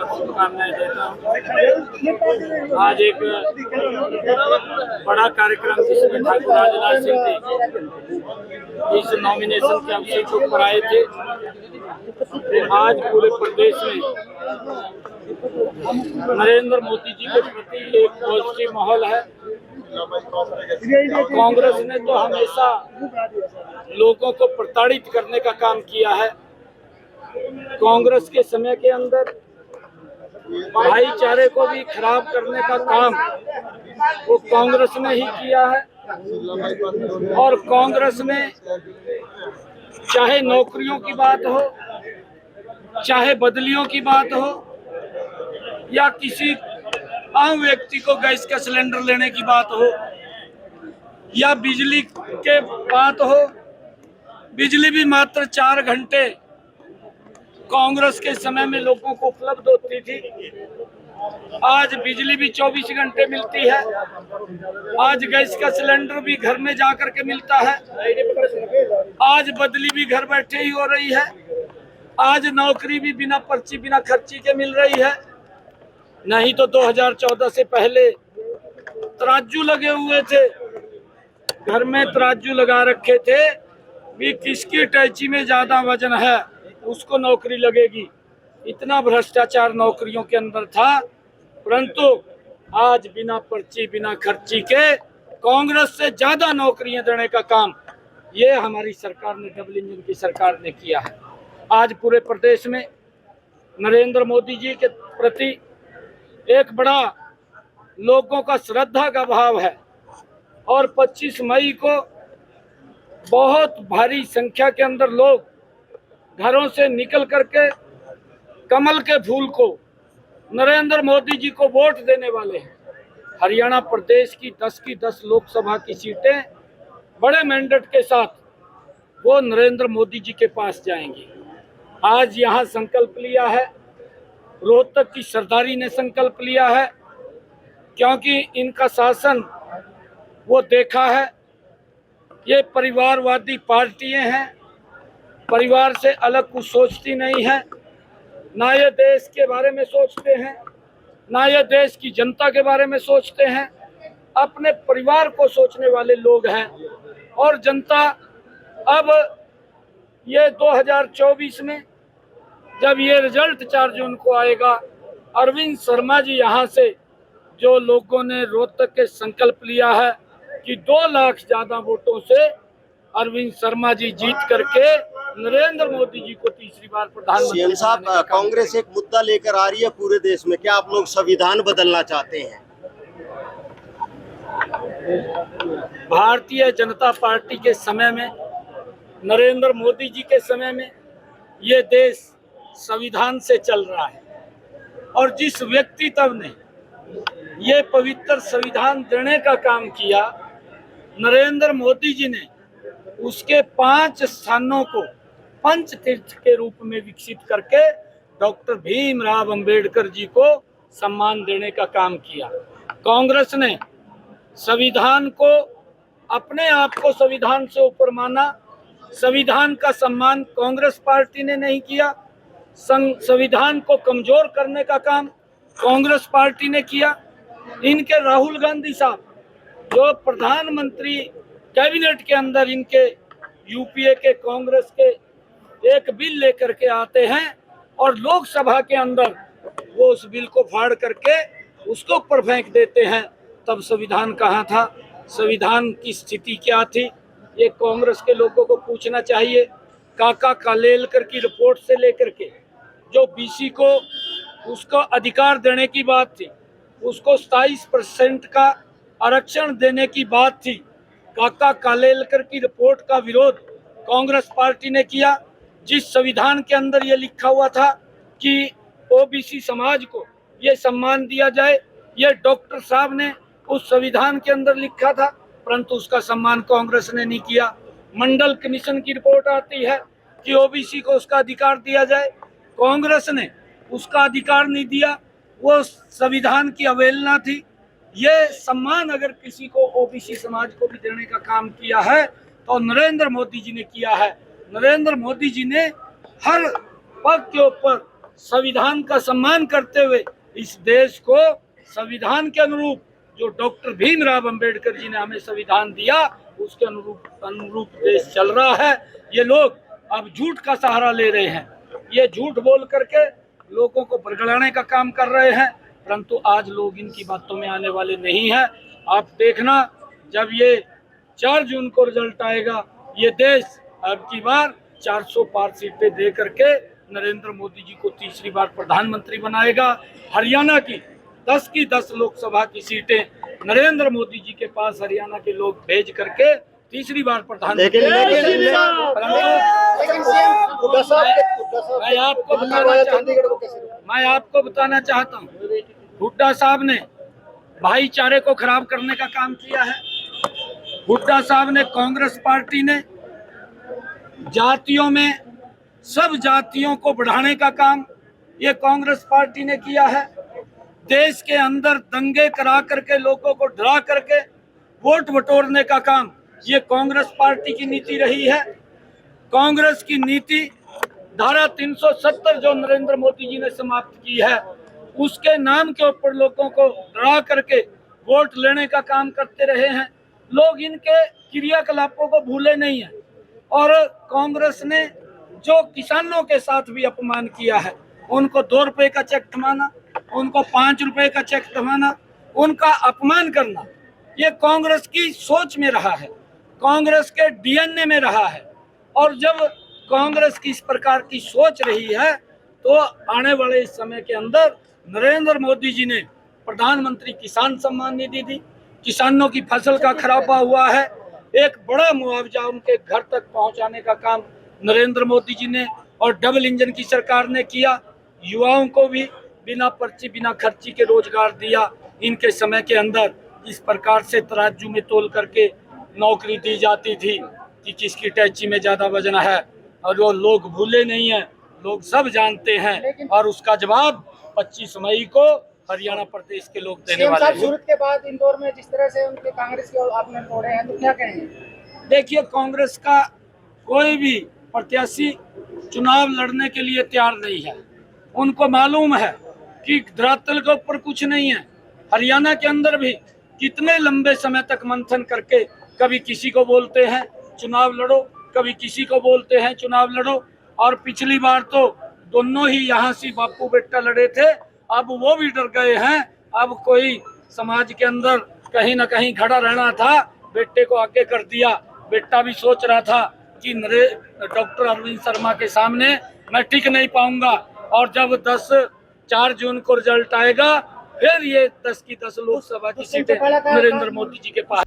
शुभकामनाएं देता हूँ। आज एक बड़ा कार्यक्रम जिसमें ठाकुर राजनाथ सिंह जी इस नॉमिनेशन के अवसर के ऊपर आए थे। आज पूरे प्रदेश में नरेंद्र मोदी जी के प्रति एक पॉजिटिव माहौल है। कांग्रेस ने तो हमेशा लोगों को प्रताड़ित करने का काम किया है। कांग्रेस के समय के अंदर भाईचारे को भी खराब करने का काम वो कांग्रेस ने ही किया है। और कांग्रेस में चाहे नौकरियों की बात हो, चाहे बदलियों की बात हो, या किसी आम व्यक्ति को गैस का सिलेंडर लेने की बात हो, या बिजली के बात हो, बिजली भी मात्र 4 घंटे कांग्रेस के समय में लोगों को उपलब्ध होती थी। आज बिजली भी 24 घंटे मिलती है। आज गैस का सिलेंडर भी घर में जाकर के मिलता है। आज बदली भी घर बैठे ही हो रही है। आज नौकरी भी बिना पर्ची बिना खर्ची के मिल रही है। नहीं तो 2014 से पहले तराजू लगे हुए थे, घर में तराजू लगा रखे थे भी किसकी टैची में ज्यादा वजन है उसको नौकरी लगेगी। इतना भ्रष्टाचार नौकरियों के अंदर था। परंतु आज बिना पर्ची बिना खर्ची के कांग्रेस से ज्यादा नौकरियां देने का काम ये हमारी सरकार ने, डबल इंजन की सरकार ने किया है। आज पूरे प्रदेश में नरेंद्र मोदी जी के प्रति एक बड़ा लोगों का श्रद्धा का भाव है। और 25 मई को बहुत भारी संख्या के अंदर लोग घरों से निकल करके कमल के फूल को, नरेंद्र मोदी जी को वोट देने वाले हैं। हरियाणा प्रदेश की 10 की 10 लोकसभा की सीटें बड़े मैंडेट के साथ वो नरेंद्र मोदी जी के पास जाएंगी। आज यहाँ संकल्प लिया है, रोहतक की सरदारी ने संकल्प लिया है, क्योंकि इनका शासन वो देखा है। ये परिवारवादी पार्टियां हैं, परिवार से अलग कुछ सोचती नहीं है। ना ये देश के बारे में सोचते हैं, ना ये देश की जनता के बारे में सोचते हैं। अपने परिवार को सोचने वाले लोग हैं। और जनता अब ये 2024 में जब ये रिजल्ट 4 जून को आएगा, अरविंद शर्मा जी यहाँ से जो लोगों ने रोहतक के संकल्प लिया है कि 2 लाख ज्यादा वोटों से अरविंद शर्मा जी जीत करके नरेंद्र मोदी जी को तीसरी बार प्रधानमंत्री। सीएम साहब, कांग्रेस एक मुद्दा लेकर आ रही है पूरे देश में, क्या आप लोग संविधान बदलना चाहते हैं? भारतीय जनता पार्टी के समय में, नरेंद्र मोदी जी के समय में ये देश संविधान से चल रहा है। और जिस व्यक्तित्व ने ये पवित्र संविधान देने का काम किया, नरेंद्र मोदी जी ने उसके 5 स्थानों को पंच तीर्थ के रूप में विकसित करके डॉक्टर भीमराव अंबेडकर जी को सम्मान देने का काम किया। कांग्रेस ने संविधान को, अपने आप को संविधान से ऊपर माना। संविधान का सम्मान कांग्रेस पार्टी ने नहीं किया। संविधान को कमजोर करने का काम कांग्रेस पार्टी ने किया। इनके राहुल गांधी साहब जो प्रधानमंत्री कैबिनेट के अंदर इनके यूपीए के कांग्रेस के एक बिल लेकर के आते हैं और लोकसभा के अंदर वो उस बिल को फाड़ करके उसको ऊपर फेंक देते हैं। तब संविधान कहाँ था? संविधान की स्थिति क्या थी? ये कांग्रेस के लोगों को पूछना चाहिए। काका कालेलकर की रिपोर्ट से लेकर के जो बीसी को उसको अधिकार देने की बात थी, उसको 27% का आरक्षण देने की बात थी। काका कालेलकर की रिपोर्ट का विरोध कांग्रेस पार्टी ने किया। जिस संविधान के अंदर ये लिखा हुआ था कि ओबीसी समाज को ये सम्मान दिया जाए, ये डॉक्टर साहब ने उस संविधान के अंदर लिखा था, परंतु उसका सम्मान कांग्रेस ने नहीं किया। मंडल कमीशन की रिपोर्ट आती है कि ओबीसी को उसका अधिकार दिया जाए, कांग्रेस ने उसका अधिकार नहीं दिया। वो संविधान की अवहेलना थी। ये सम्मान अगर किसी को ओबीसी समाज को भी देने का काम किया है तो नरेंद्र मोदी जी ने किया है। नरेंद्र मोदी जी ने हर पद के ऊपर संविधान का सम्मान करते हुए इस देश को संविधान के अनुरूप, जो डॉक्टर भीमराव अंबेडकर जी ने हमें संविधान दिया, उसके अनुरूप देश चल रहा है। ये लोग अब झूठ का सहारा ले रहे हैं, ये झूठ बोल करके लोगों को बरगलाने का काम कर रहे हैं, परंतु आज लोग इनकी बातों में आने वाले नहीं हैं। आप देखना, जब ये 4 जून को रिजल्ट आएगा, ये देश अब की बार 400 पार सीटें दे करके नरेंद्र मोदी जी को तीसरी बार प्रधानमंत्री बनाएगा। हरियाणा की 10 की 10 लोकसभा की सीटें नरेंद्र मोदी जी के पास हरियाणा के लोग भेज करके तीसरी बार प्रधानमंत्री। मैं आपको बताना चाहता हूँ, हुड्डा साहब ने भाईचारे को खराब करने का काम किया है। हुड्डा साहब ने, कांग्रेस पार्टी ने जातियों में सब जातियों को बढ़ाने का काम ये कांग्रेस पार्टी ने किया है। देश के अंदर दंगे करा करके लोगों को डरा करके वोट बटोरने का काम ये कांग्रेस पार्टी की नीति रही है। कांग्रेस की नीति धारा 370 जो नरेंद्र मोदी जी ने समाप्त की है, उसके नाम के ऊपर लोगों को डरा करके वोट लेने का काम करते रहे हैं। लोग इनके क्रियाकलापों को भूले नहीं है। और कांग्रेस ने जो किसानों के साथ भी अपमान किया है, उनको 2 रुपए का चेक थमाना, उनको 5 रुपए का चेक थमाना, उनका अपमान करना, ये कांग्रेस की सोच में रहा है, कांग्रेस के डीएनए में रहा है। और जब कांग्रेस की इस प्रकार की सोच रही है, तो आने वाले इस समय के अंदर नरेंद्र मोदी जी ने प्रधानमंत्री किसान सम्मान निधि दी, किसानों की फसल का खराबा हुआ है, एक बड़ा मुआवजा उनके घर तक पहुंचाने का काम नरेंद्र मोदी जी ने और डबल इंजन की सरकार ने किया। युवाओं को भी बिना पर्ची बिना खर्ची के रोजगार दिया। इनके समय के अंदर इस प्रकार से तराजू में तोल करके नौकरी दी जाती थी कि किसकी टैची में ज्यादा वजन है, और वो लोग भूले नहीं हैं, लोग सब जानते हैं। और उसका जवाब 25 मई को हरियाणा प्रदेश के लोग देने वाले हैं। सूरत के बाद इंदौर में जिस तरह से उनके कांग्रेस के आपने तोड़े हैं, तो क्या कहेंगे? देखिए, कांग्रेस का कोई भी प्रत्याशी चुनाव लड़ने के लिए तैयार नहीं है। उनको मालूम है कि धरातल के ऊपर कुछ नहीं है। हरियाणा के अंदर भी कितने लंबे समय तक मंथन करके कभी किसी को बोलते हैं चुनाव लड़ो, कभी किसी को बोलते हैं चुनाव लड़ो। और पिछली बार तो दोनों ही यहाँ से बापू बेटा लड़े थे, अब वो भी डर गए हैं। अब कोई समाज के अंदर कहीं ना कहीं खड़ा रहना था, बेटे को आगे कर दिया। बेटा भी सोच रहा था कि डॉक्टर अरविंद शर्मा के सामने मैं टिक नहीं पाऊंगा, और जब 4 जून को रिजल्ट आएगा, फिर ये 10 की 10 लोकसभा की सीटें नरेंद्र मोदी जी के पास।